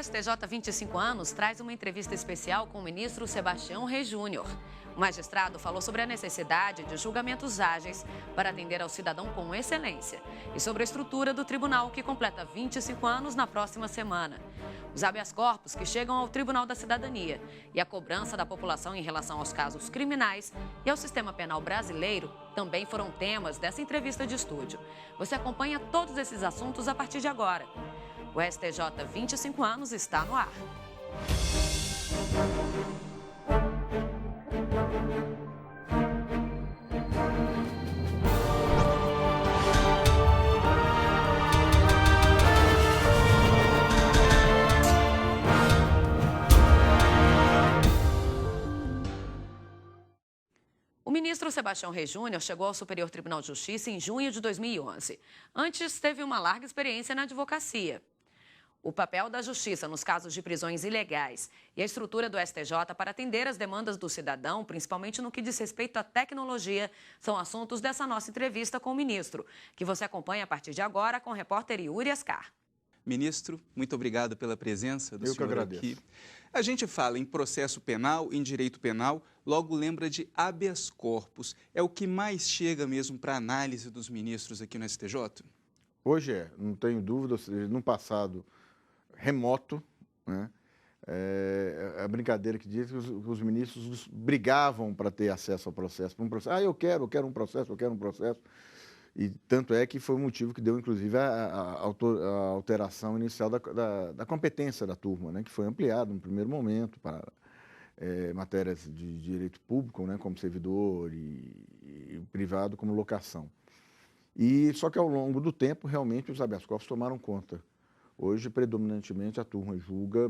STJ 25 anos traz uma entrevista especial com o ministro Sebastião Rey Júnior. O magistrado falou sobre a necessidade de julgamentos ágeis para atender ao cidadão com excelência e sobre a estrutura do tribunal, que completa 25 anos na próxima semana. Os habeas corpus que chegam ao Tribunal da Cidadania e a cobrança da população em relação aos casos criminais e ao sistema penal brasileiro também foram temas dessa entrevista de estúdio. Você acompanha todos esses assuntos a partir de agora. O STJ 25 anos está no ar. O ministro Sebastião Rey Júnior chegou ao Superior Tribunal de Justiça em junho de 2011. Antes, teve uma larga experiência na advocacia. O papel da Justiça nos casos de prisões ilegais e a estrutura do STJ para atender as demandas do cidadão, principalmente no que diz respeito à tecnologia, são assuntos dessa nossa entrevista com o ministro, que você acompanha a partir de agora com o repórter Yuri Ascar. Ministro, muito obrigado pela presença do senhor aqui. Eu que agradeço. A gente fala em processo penal, em direito penal, logo lembra de habeas corpus. É o que mais chega mesmo para análise dos ministros aqui no STJ? Hoje não tenho dúvida, ou seja, no passado remoto, né? A brincadeira que diz que os ministros brigavam para ter acesso ao processo. Um processo. Eu quero um processo, eu quero um processo. E tanto é que foi o motivo que deu, inclusive, a alteração inicial da competência da turma, né? Que foi ampliada no primeiro momento para matérias de direito público, né? Como servidor e privado como locação. E só que ao longo do tempo, realmente, os habeas corpus tomaram conta. Hoje, predominantemente, a turma julga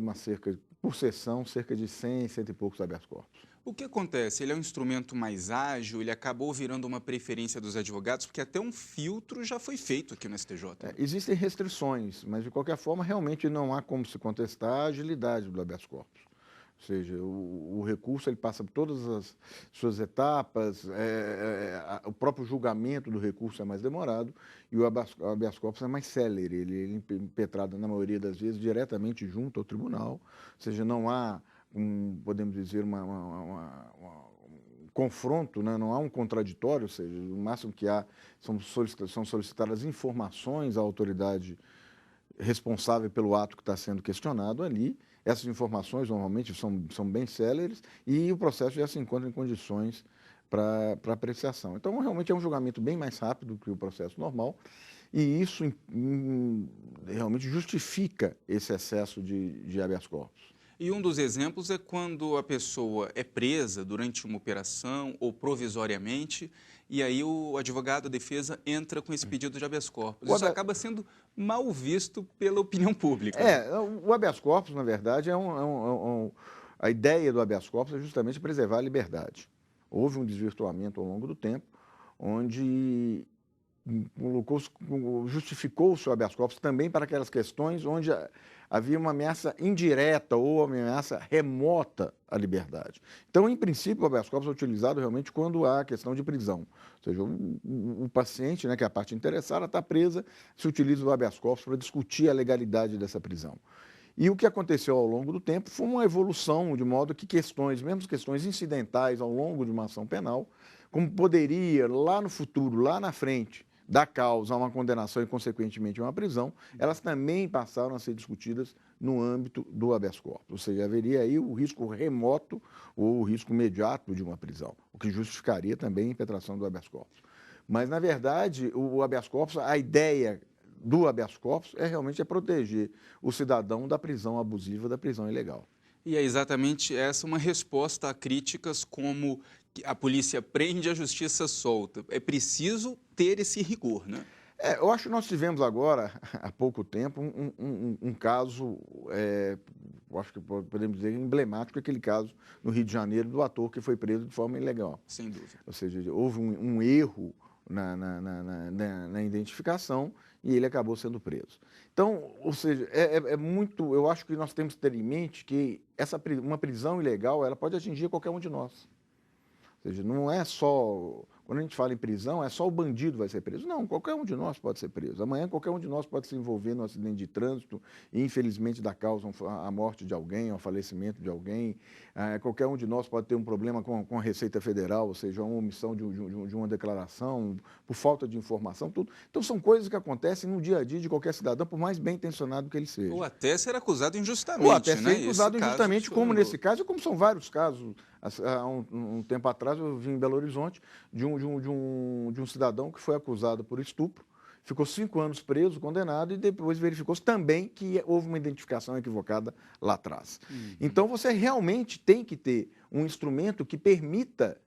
por sessão, cerca de 100 e poucos habeas corpus. O que acontece? Ele é um instrumento mais ágil, ele acabou virando uma preferência dos advogados, porque até um filtro já foi feito aqui no STJ. Existem restrições, mas, de qualquer forma, realmente não há como se contestar a agilidade do habeas corpus. Ou seja, o recurso ele passa por todas as suas etapas, o próprio julgamento do recurso é mais demorado e o habeas corpus é mais célere, ele é impetrado, na maioria das vezes, diretamente junto ao tribunal, ou seja, não há, podemos dizer, um confronto, né? Não há um contraditório, ou seja, o máximo que há são solicitadas informações à autoridade responsável pelo ato que está sendo questionado ali. Essas informações normalmente são bem céleres e o processo já se encontra em condições para apreciação. Então, realmente é um julgamento bem mais rápido que o processo normal e isso realmente justifica esse excesso de habeas corpus. E um dos exemplos é quando a pessoa é presa durante uma operação ou provisoriamente, e aí o advogado da defesa entra com esse pedido de habeas corpus. Isso acaba sendo mal visto pela opinião pública. O habeas corpus, na verdade, a ideia do habeas corpus é justamente preservar a liberdade. Houve um desvirtuamento ao longo do tempo, onde justificou-se o habeas corpus também para aquelas questões onde havia uma ameaça indireta ou uma ameaça remota à liberdade. Então, em princípio, o habeas corpus é utilizado realmente quando há questão de prisão. Ou seja, o paciente, né, que é a parte interessada, está presa, se utiliza o habeas corpus para discutir a legalidade dessa prisão. E o que aconteceu ao longo do tempo foi uma evolução, de modo que mesmo questões incidentais ao longo de uma ação penal, como poderia, lá no futuro, lá na frente, dar causa a uma condenação e, consequentemente, uma prisão, elas também passaram a ser discutidas no âmbito do habeas corpus. Ou seja, haveria aí o risco remoto ou o risco imediato de uma prisão, o que justificaria também a impetração do habeas corpus. Mas, na verdade, o habeas corpus, a ideia do habeas corpus realmente proteger o cidadão da prisão abusiva, da prisão ilegal. E é exatamente essa uma resposta a críticas como a polícia prende, a justiça solta. É preciso ter esse rigor, né? Eu acho que nós tivemos agora, há pouco tempo, um caso, eu acho que podemos dizer, emblemático, aquele caso no Rio de Janeiro do ator que foi preso de forma ilegal. Sem dúvida. Ou seja, houve um erro na identificação e ele acabou sendo preso. Então, ou seja, eu acho que nós temos que ter em mente que uma prisão ilegal ela pode atingir qualquer um de nós. Ou seja, não é só quando a gente fala em prisão, é só o bandido vai ser preso. Não, qualquer um de nós pode ser preso. Amanhã, qualquer um de nós pode se envolver num acidente de trânsito e, infelizmente, dar causa à morte de alguém, ao falecimento de alguém. Qualquer um de nós pode ter um problema com a Receita Federal, ou seja, uma omissão de uma declaração, por falta de informação, tudo. Então, são coisas que acontecem no dia a dia de qualquer cidadão, por mais bem intencionado que ele seja. Ou até ser acusado injustamente. Ou até né? ser acusado injustamente, como nesse caso, e como são vários casos. Há um tempo atrás, eu vim em Belo Horizonte de um cidadão que foi acusado por estupro, ficou 5 anos preso, condenado, e depois verificou-se também que houve uma identificação equivocada lá atrás. Então, você realmente tem que ter um instrumento que permita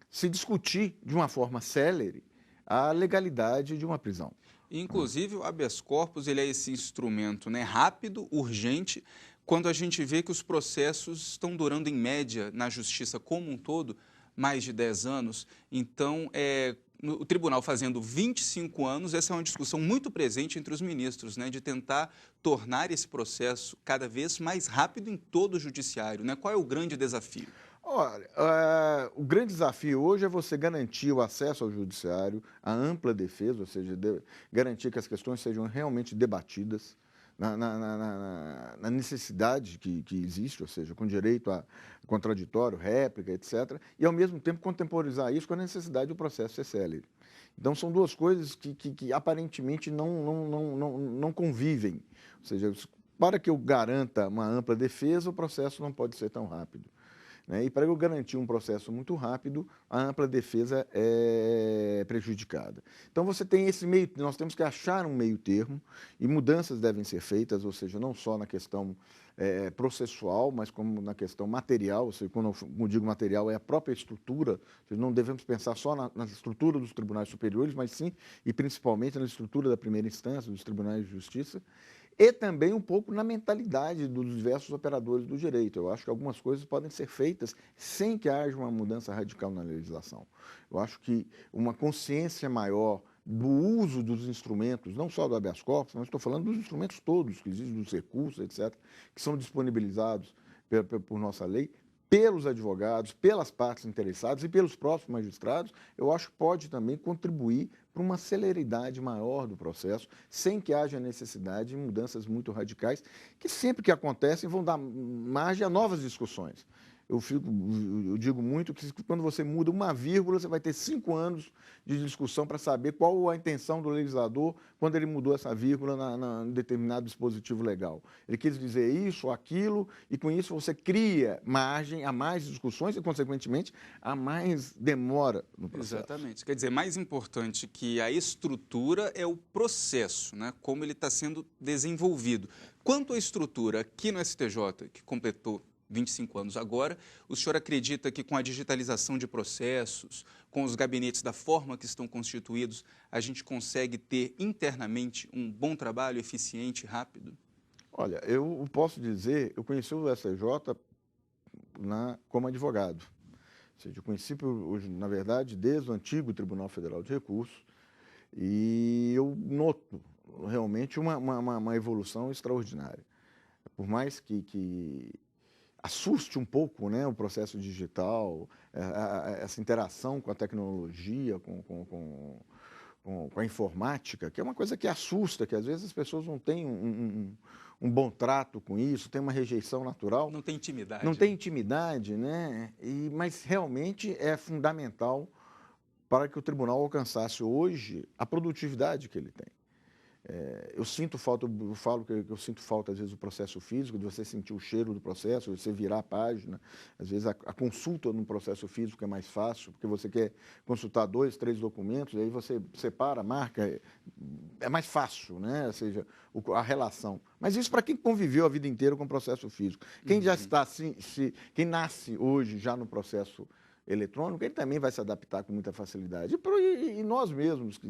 se discutir de uma forma célere a legalidade de uma prisão. Inclusive, o habeas corpus ele é esse instrumento, né, rápido, urgente, quando a gente vê que os processos estão durando, em média, na justiça como um todo, mais de 10 anos. Então, o tribunal fazendo 25 anos, essa é uma discussão muito presente entre os ministros, né, de tentar tornar esse processo cada vez mais rápido em todo o judiciário. Né? Qual é o grande desafio? Olha, o grande desafio hoje é você garantir o acesso ao judiciário, a ampla defesa, ou seja, garantir que as questões sejam realmente debatidas na necessidade que existe, ou seja, com direito a contraditório, réplica, etc., e, ao mesmo tempo, contemporizar isso com a necessidade do processo ser célere. Então, são duas coisas que aparentemente não convivem. Ou seja, para que eu garanta uma ampla defesa, o processo não pode ser tão rápido. E para eu garantir um processo muito rápido, a ampla defesa é prejudicada. Então, você tem nós temos que achar um meio termo e mudanças devem ser feitas, ou seja, não só na questão processual, mas como na questão material, ou seja, quando eu digo material, é a própria estrutura. Não devemos pensar só na estrutura dos tribunais superiores, mas sim e principalmente na estrutura da primeira instância, dos tribunais de justiça, e também um pouco na mentalidade dos diversos operadores do direito. Eu acho que algumas coisas podem ser feitas sem que haja uma mudança radical na legislação. Eu acho que uma consciência maior do uso dos instrumentos, não só do habeas corpus, mas estou falando dos instrumentos todos que existem, dos recursos, etc., que são disponibilizados por nossa lei, pelos advogados, pelas partes interessadas e pelos próprios magistrados, eu acho que pode também contribuir para uma celeridade maior do processo, sem que haja necessidade de mudanças muito radicais, que sempre que acontecem vão dar margem a novas discussões. Eu digo muito que quando você muda uma vírgula, você vai ter 5 anos de discussão para saber qual a intenção do legislador quando ele mudou essa vírgula em determinado dispositivo legal. Ele quis dizer isso ou aquilo, e com isso você cria margem a mais discussões e, consequentemente, a mais demora no processo. Exatamente. Quer dizer, mais importante que a estrutura é o processo, né? Como ele está sendo desenvolvido. Quanto à estrutura, aqui no STJ, que completou 25 anos agora, o senhor acredita que com a digitalização de processos, com os gabinetes da forma que estão constituídos, a gente consegue ter internamente um bom trabalho, eficiente, rápido? Olha, eu posso dizer, eu conheci o STJ como advogado. Ou seja, eu conheci, na verdade, desde o antigo Tribunal Federal de Recursos, e eu noto realmente uma evolução extraordinária. Por mais que assuste um pouco, né, o processo digital, essa interação com a tecnologia, com a informática, que é uma coisa que assusta, que às vezes as pessoas não têm um bom trato com isso, tem uma rejeição natural. Não tem intimidade. Não tem intimidade, né? Mas realmente é fundamental para que o tribunal alcançasse hoje a produtividade que ele tem. Eu sinto falta, eu falo que eu sinto falta, às vezes, do processo físico, de você sentir o cheiro do processo, de você virar a página. Às vezes, a consulta no processo físico é mais fácil, porque você quer consultar 2, 3 documentos, e aí você separa, marca, é mais fácil, né? Ou seja, a relação. Mas isso para quem conviveu a vida inteira com o processo físico. Quem já está, quem nasce hoje já no processo eletrônico, ele também vai se adaptar com muita facilidade. E nós mesmos que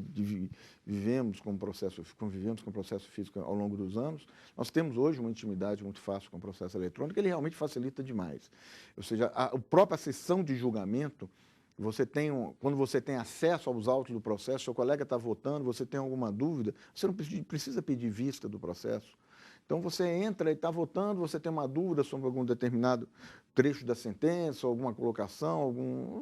convivemos com o processo físico ao longo dos anos, nós temos hoje uma intimidade muito fácil com o processo eletrônico, ele realmente facilita demais. Ou seja, a própria sessão de julgamento, quando você tem acesso aos autos do processo, seu colega está votando, você tem alguma dúvida, você não precisa pedir vista do processo. Então, você entra e está votando, você tem uma dúvida sobre algum determinado trecho da sentença, alguma colocação,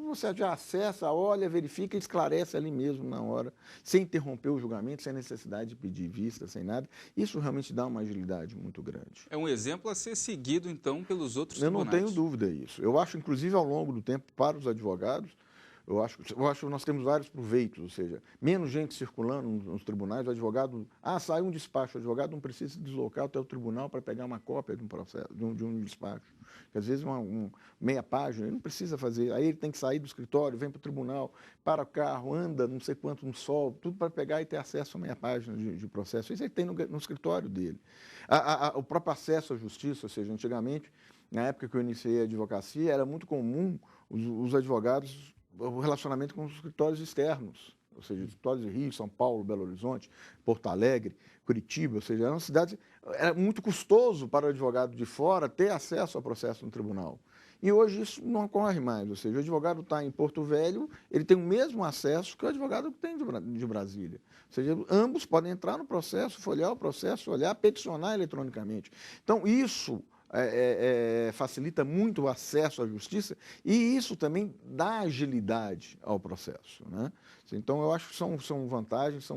você já acessa, olha, verifica e esclarece ali mesmo na hora, sem interromper o julgamento, sem necessidade de pedir vista, sem nada. Isso realmente dá uma agilidade muito grande. É um exemplo a ser seguido, então, pelos outros Eu tribunais. não tenho dúvida disso. Eu acho, inclusive, ao longo do tempo, para os advogados, eu acho que nós temos vários proveitos, ou seja, menos gente circulando nos tribunais, o advogado, saiu um despacho, o advogado não precisa se deslocar até o tribunal para pegar uma cópia de um processo, de um despacho. Porque, às vezes, meia página, ele não precisa fazer, aí ele tem que sair do escritório, vem para o tribunal, para o carro, anda não sei quanto no sol, tudo para pegar e ter acesso a meia página de processo. Isso ele tem no escritório dele. O próprio acesso à justiça, ou seja, antigamente, na época que eu iniciei a advocacia, era muito comum os advogados o relacionamento com os escritórios externos, ou seja, escritórios de Rio, São Paulo, Belo Horizonte, Porto Alegre, Curitiba, ou seja, eram cidades, era muito custoso para o advogado de fora ter acesso ao processo no tribunal. E hoje isso não ocorre mais, ou seja, o advogado está em Porto Velho, ele tem o mesmo acesso que o advogado que tem de Brasília. Ou seja, ambos podem entrar no processo, folhear o processo, olhar, peticionar eletronicamente. Então, isso facilita muito o acesso à justiça e isso também dá agilidade ao processo, né? Então, eu acho que são vantagens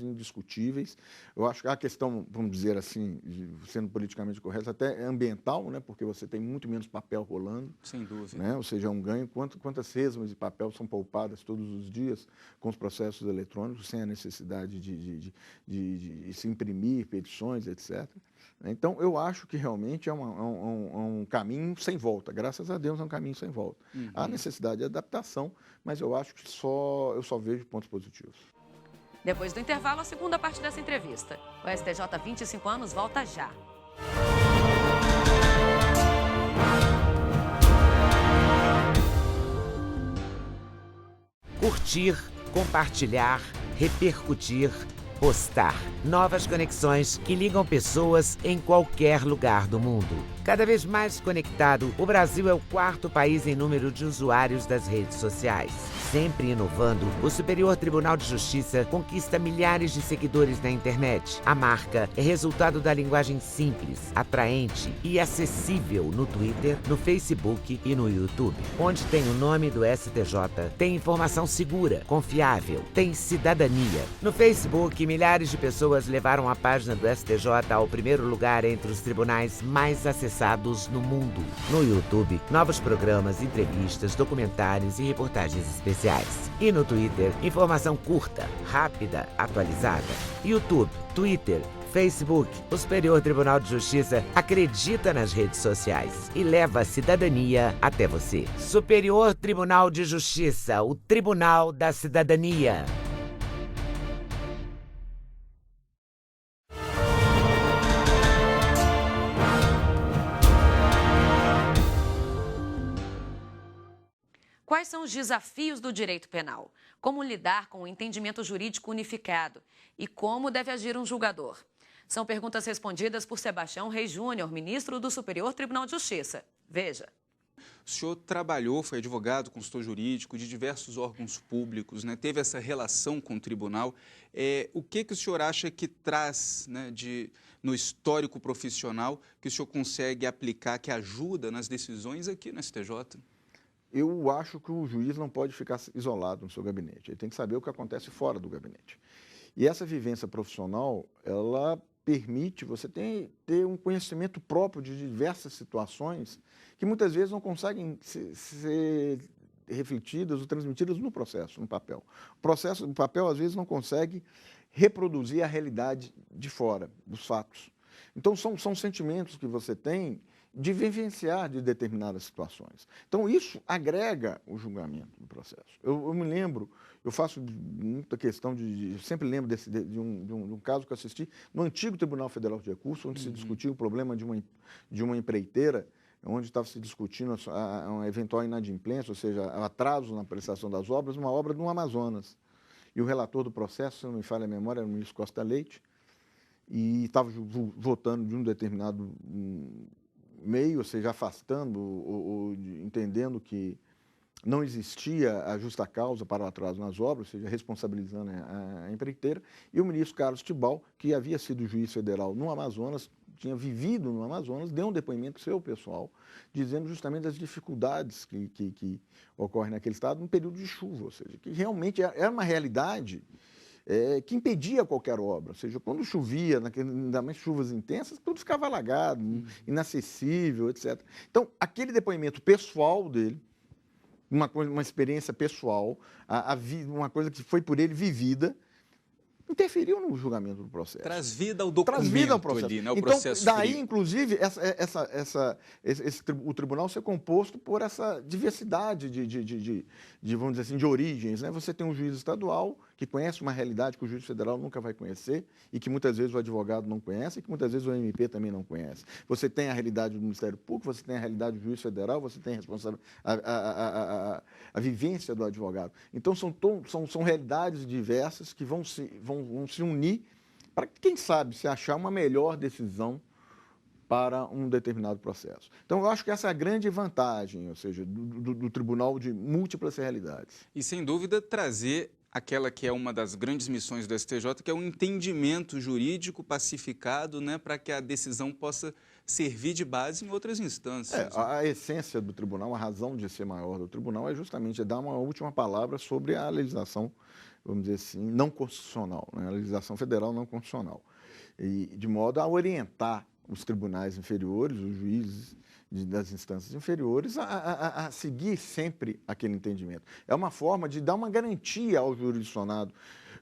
indiscutíveis. Eu acho que a questão, vamos dizer assim, sendo politicamente correta, até ambiental, né? Porque você tem muito menos papel rolando. Sem dúvida. Né? Ou seja, é um ganho. Quantas resmas de papel são poupadas todos os dias com os processos eletrônicos, sem a necessidade de se imprimir petições, etc. Então, eu acho que realmente é um caminho sem volta. Graças a Deus é um caminho sem volta. Uhum. Há necessidade de adaptação, mas eu acho que eu só vejo pontos positivos. Depois do intervalo, a segunda parte dessa entrevista. O STJ 25 anos volta já. Curtir, compartilhar, repercutir, postar. Novas conexões que ligam pessoas em qualquer lugar do mundo. Cada vez mais conectado, o Brasil é o 4º país em número de usuários das redes sociais. Sempre inovando, o Superior Tribunal de Justiça conquista milhares de seguidores na internet. A marca é resultado da linguagem simples, atraente e acessível no Twitter, no Facebook e no YouTube. Onde tem o nome do STJ, tem informação segura, confiável, tem cidadania. No Facebook, milhares de pessoas levaram a página do STJ ao primeiro lugar entre os tribunais mais acessados no mundo. No YouTube, novos programas, entrevistas, documentários e reportagens especiais. E no Twitter, informação curta, rápida, atualizada. YouTube, Twitter, Facebook, o Superior Tribunal de Justiça acredita nas redes sociais e leva a cidadania até você. Superior Tribunal de Justiça, o Tribunal da Cidadania. Quais são os desafios do direito penal? Como lidar com o entendimento jurídico unificado? E como deve agir um julgador? São perguntas respondidas por Sebastião Reis Júnior, ministro do Superior Tribunal de Justiça. Veja. O senhor trabalhou, foi advogado, consultor jurídico de diversos órgãos públicos, né? Teve essa relação com o tribunal. O que o senhor acha que traz, né, no histórico profissional que o senhor consegue aplicar, que ajuda nas decisões aqui no STJ? Eu acho que o juiz não pode ficar isolado no seu gabinete. Ele tem que saber o que acontece fora do gabinete. E essa vivência profissional, ela permite você ter um conhecimento próprio de diversas situações que muitas vezes não conseguem ser refletidas ou transmitidas no processo, no papel. O papel, às vezes, não consegue reproduzir a realidade de fora, dos fatos. Então, são sentimentos que você tem de vivenciar de determinadas situações. Então, isso agrega o julgamento do processo. Eu me lembro, eu faço muita questão eu sempre lembro de um caso que eu assisti no antigo Tribunal Federal de Recursos, onde se discutia o problema de uma empreiteira, onde estava se discutindo uma eventual inadimplência, ou seja, atraso na prestação das obras, uma obra no Amazonas. E o relator do processo, se não me falha a memória, era o ministro Costa Leite, e estava votando de um determinado meio, ou seja, afastando ou entendendo que não existia a justa causa para o atraso nas obras, ou seja, responsabilizando a empreiteira, e o ministro Carlos Tibau, que havia sido juiz federal no Amazonas, tinha vivido no Amazonas, deu um depoimento seu, pessoal, dizendo justamente das dificuldades que ocorrem naquele estado no período de chuva, ou seja, que realmente era uma realidade que impedia qualquer obra. Ou seja, quando chovia, ainda mais chuvas intensas, tudo ficava alagado, inacessível, etc. Então, aquele depoimento pessoal dele, uma experiência pessoal, uma coisa que foi por ele vivida, interferiu no julgamento do processo. Traz vida ao documento. Traz vida ao processo. Ali, né? O então, processo daí, frio. inclusive, o tribunal ser composto por essa diversidade vamos dizer assim, de origens. Né? Você tem um juiz estadual que conhece uma realidade que o juiz federal nunca vai conhecer e que muitas vezes o advogado não conhece e que muitas vezes o MP também não conhece. Você tem a realidade do Ministério Público, você tem a realidade do juiz federal, você tem a vivência do advogado. Então, são realidades diversas que vão se unir para, quem sabe, se achar uma melhor decisão para um determinado processo. Então, eu acho que essa é a grande vantagem, ou seja, do tribunal de múltiplas realidades. E, sem dúvida, trazer aquela que é uma das grandes missões do STJ, que é um entendimento jurídico pacificado, né, para que a decisão possa servir de base em outras instâncias. A essência do tribunal, a razão de ser maior do tribunal é justamente dar uma última palavra sobre a legislação, vamos dizer assim, não constitucional, né, a legislação federal não constitucional, e de modo a orientar os tribunais inferiores, os juízes das instâncias inferiores, a seguir sempre aquele entendimento. É uma forma de dar uma garantia ao jurisdicionado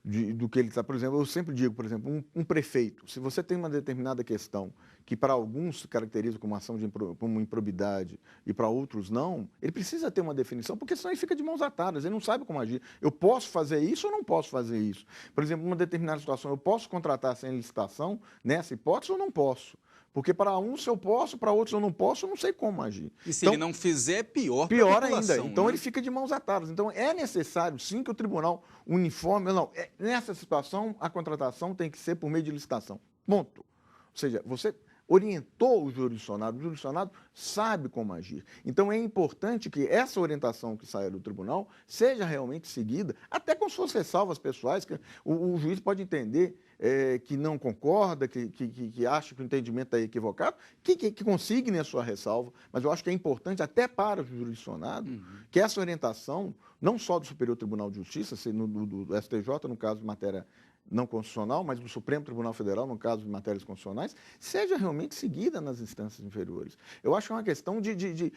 do que ele está. Por exemplo, eu sempre digo, por exemplo, um prefeito, se você tem uma determinada questão que para alguns se caracteriza como ação como improbidade e para outros não, ele precisa ter uma definição, porque senão ele fica de mãos atadas, ele não sabe como agir. Eu posso fazer isso ou não posso fazer isso? Por exemplo, uma determinada situação, eu posso contratar sem licitação nessa hipótese ou não posso? Porque para uns eu posso, para outros eu não posso, eu não sei como agir. E se ele não fizer, pior para a população, ainda. Então, né? ele fica de mãos atadas. Então, é necessário, sim, que o tribunal uniforme... Nessa situação, a contratação tem que ser por meio de licitação. Ponto. Ou seja, você orientou o jurisdicionado sabe como agir. Então, é importante que essa orientação que saia do tribunal seja realmente seguida, até com suas ressalvas pessoais, que o juiz pode entender que não concorda, que acha que o entendimento está equivocado, que consigne a sua ressalva. Mas eu acho que é importante, até para o jurisdicionado, que essa orientação, não só do Superior Tribunal de Justiça, do STJ, no caso de matéria não constitucional, mas do Supremo Tribunal Federal, no caso de matérias constitucionais, seja realmente seguida nas instâncias inferiores. Eu acho que é uma questão que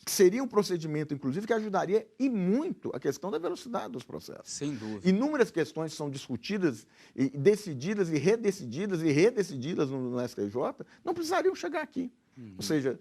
seria um procedimento, inclusive, que ajudaria e muito a questão da velocidade dos processos. Sem dúvida. Inúmeras questões são discutidas, e decididas e redecididas no STJ, não precisariam chegar aqui. Ou seja,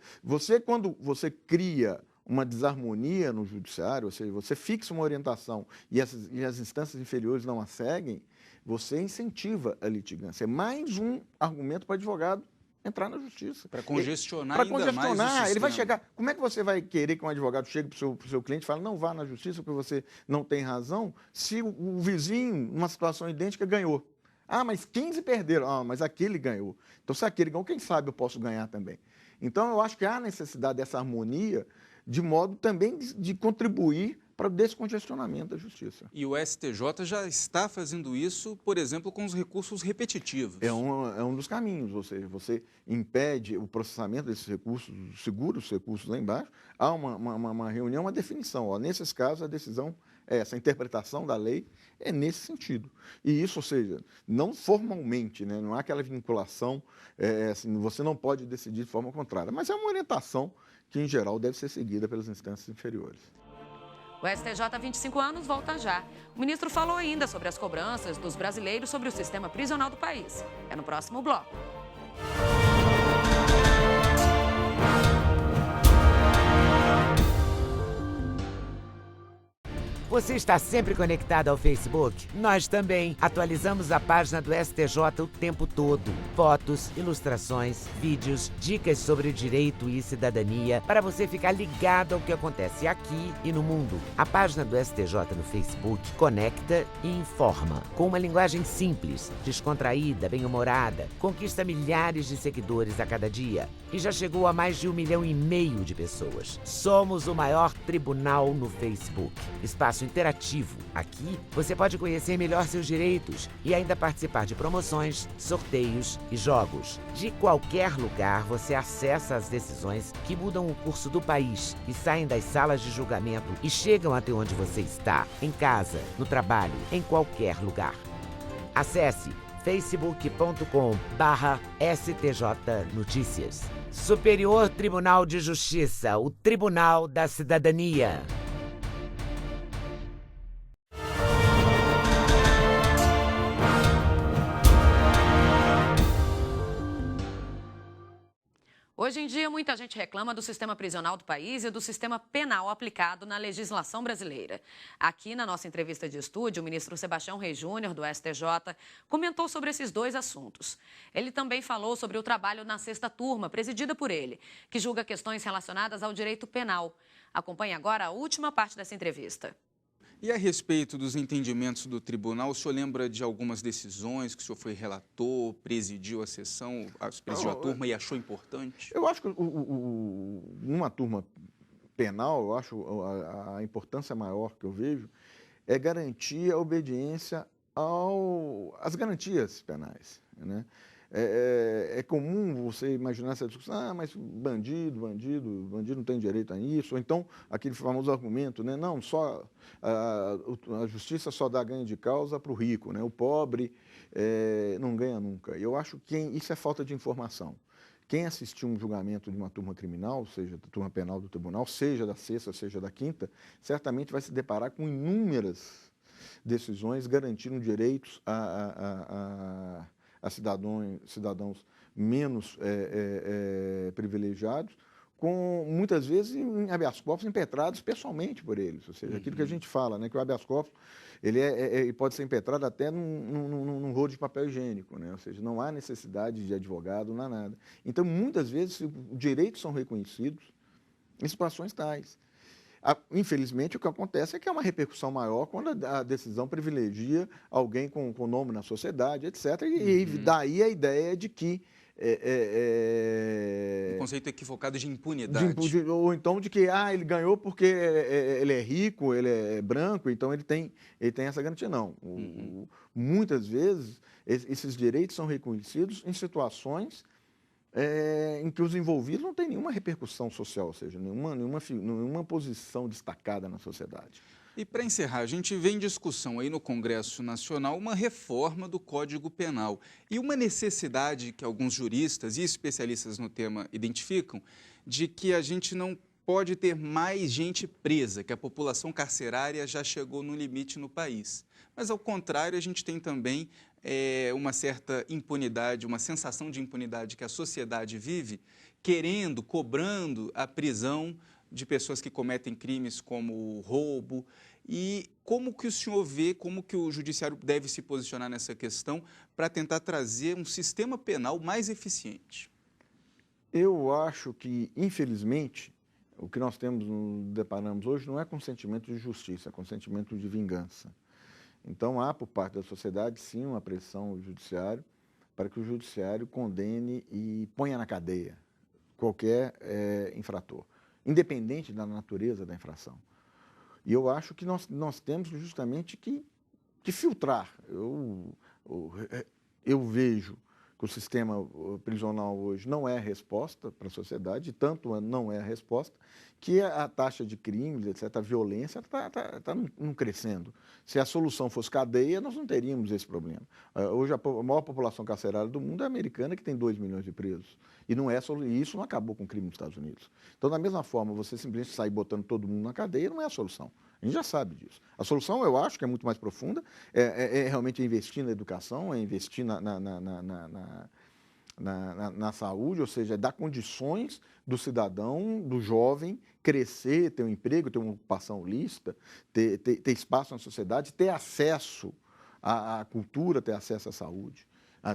quando você cria uma desarmonia no judiciário, ou seja, você fixa uma orientação e as instâncias inferiores não a seguem, você incentiva a litigância. É mais um argumento para o advogado entrar na justiça. Para congestionar ainda mais o sistema. Ele vai chegar... Como é que você vai querer que um advogado chegue para o seu cliente e fale, não vá na justiça porque você não tem razão, se o vizinho, numa situação idêntica, ganhou? Ah, mas 15 perderam. Ah, mas aquele ganhou. Então, se aquele ganhou, quem sabe eu posso ganhar também. Então, eu acho que há necessidade dessa harmonia, de modo também de contribuir para o descongestionamento da justiça. E o STJ já está fazendo isso, por exemplo, com os recursos repetitivos. É um dos caminhos, ou seja, você impede o processamento desses recursos, segura os recursos lá embaixo, há uma reunião, uma definição. Ó, nesses casos, a decisão é essa, a interpretação da lei é nesse sentido. E isso, ou seja, não formalmente, né, não há aquela vinculação, assim, você não pode decidir de forma contrária, mas é uma orientação que, em geral, deve ser seguida pelas instâncias inferiores. O STJ há 25 anos volta já. O ministro falou ainda sobre as cobranças dos brasileiros sobre o sistema prisional do país. É no próximo bloco. Você está sempre conectado ao Facebook? Nós também. Atualizamos a página do STJ o tempo todo. Fotos, ilustrações, vídeos, dicas sobre direito e cidadania para você ficar ligado ao que acontece aqui e no mundo. A página do STJ no Facebook conecta e informa. Com uma linguagem simples, descontraída, bem-humorada, conquista milhares de seguidores a cada dia e já chegou a mais de 1,5 milhão de pessoas. Somos o maior tribunal no Facebook. Espaço interativo. Aqui, você pode conhecer melhor seus direitos e ainda participar de promoções, sorteios e jogos. De qualquer lugar, você acessa as decisões que mudam o curso do país e saem das salas de julgamento e chegam até onde você está, em casa, no trabalho, em qualquer lugar. Acesse facebook.com/STJ Notícias. Superior Tribunal de Justiça, o Tribunal da Cidadania. Hoje em dia, muita gente reclama do sistema prisional do país e do sistema penal aplicado na legislação brasileira. Aqui, na nossa entrevista de estúdio, o ministro Sebastião Reis Júnior, do STJ, comentou sobre esses dois assuntos. Ele também falou sobre o trabalho na sexta turma, presidida por ele, que julga questões relacionadas ao direito penal. Acompanhe agora a última parte dessa entrevista. E a respeito dos entendimentos do tribunal, o senhor lembra de algumas decisões que o senhor foi relator, presidiu a sessão, presidiu a turma e achou importante? Eu acho que numa turma penal, eu acho a importância maior que eu vejo é garantir a obediência às garantias penais, né? É comum você imaginar essa discussão, mas bandido não tem direito a isso, ou então aquele famoso argumento, né? Não, só a justiça só dá ganho de causa para o rico, né? O pobre não ganha nunca. Eu acho que isso é falta de informação. Quem assistiu um julgamento de uma turma criminal, seja da turma penal do tribunal, seja da sexta, seja da quinta, certamente vai se deparar com inúmeras decisões garantindo direitos a cidadãos menos privilegiados, com muitas vezes em habeas corpus impetrados pessoalmente por eles. Ou seja, aquilo que a gente fala, né, que o habeas corpus ele pode ser impetrado até num rolo de papel higiênico, né? Ou seja, não há necessidade de advogado, não há nada. Então, muitas vezes, os direitos são reconhecidos em situações tais. Infelizmente, o que acontece é que há uma repercussão maior quando a decisão privilegia alguém com nome na sociedade, etc. E daí a ideia de que... Um conceito equivocado de impunidade. Ou então de que ele ganhou porque ele é rico, ele é branco, então ele tem essa garantia. Não. Muitas vezes, esses direitos são reconhecidos em situações em que os envolvidos não têm nenhuma repercussão social, ou seja, nenhuma posição destacada na sociedade. E para encerrar, a gente vê em discussão aí no Congresso Nacional uma reforma do Código Penal e uma necessidade que alguns juristas e especialistas no tema identificam de que a gente não pode ter mais gente presa, que a população carcerária já chegou no limite no país. Mas, ao contrário, a gente tem também uma certa impunidade, uma sensação de impunidade que a sociedade vive, cobrando a prisão de pessoas que cometem crimes como roubo. E como que o senhor vê, como que o judiciário deve se posicionar nessa questão para tentar trazer um sistema penal mais eficiente? Eu acho que, infelizmente, o que nós nos deparamos hoje não é com sentimento de justiça, é com sentimento de vingança. Então, há, por parte da sociedade, sim, uma pressão ao judiciário para que o judiciário condene e ponha na cadeia qualquer infrator, independente da natureza da infração. E eu acho que nós temos justamente que filtrar. Eu vejo que o sistema prisional hoje não é a resposta para a sociedade, tanto não é a resposta, que a taxa de crimes, etc., a violência está não crescendo. Se a solução fosse cadeia, nós não teríamos esse problema. Hoje, a maior população carcerária do mundo é a americana, que tem 2 milhões de presos. E isso não acabou com o crime nos Estados Unidos. Então, da mesma forma, você simplesmente sair botando todo mundo na cadeia não é a solução. A gente já sabe disso. A solução, eu acho, que é muito mais profunda, é realmente investir na educação, é investir na saúde, ou seja, dar condições do cidadão, do jovem, crescer, ter um emprego, ter uma ocupação lícita, ter espaço na sociedade, ter acesso à cultura, ter acesso à saúde,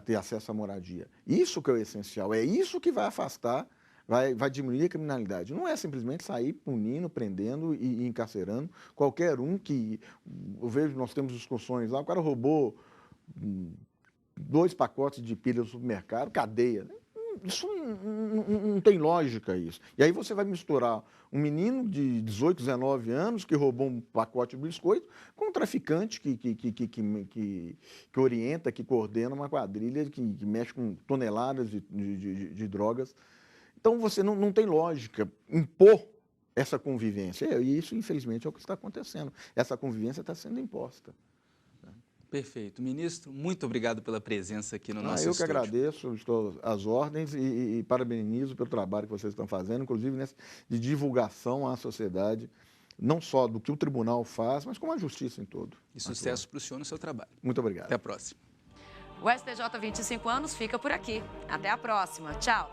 ter acesso à moradia. Isso que é o essencial, é isso que vai afastar, vai diminuir a criminalidade. Não é simplesmente sair punindo, prendendo e encarcerando qualquer um que... Eu vejo, nós temos discussões lá, o cara roubou 2 pacotes de pilha no supermercado, cadeia. Isso não tem lógica isso. E aí você vai misturar um menino de 18, 19 anos que roubou um pacote de biscoito com um traficante que orienta, que coordena uma quadrilha que mexe com toneladas de drogas. Então você não tem lógica impor essa convivência. E isso, infelizmente, é o que está acontecendo. Essa convivência está sendo imposta. Perfeito. Ministro, muito obrigado pela presença aqui no nosso estúdio. Eu que agradeço, estou às ordens e parabenizo pelo trabalho que vocês estão fazendo, inclusive de divulgação à sociedade, não só do que o tribunal faz, mas como a justiça em todo. E sucesso para o senhor no seu trabalho. Muito obrigado. Até a próxima. O STJ 25 anos fica por aqui. Até a próxima. Tchau.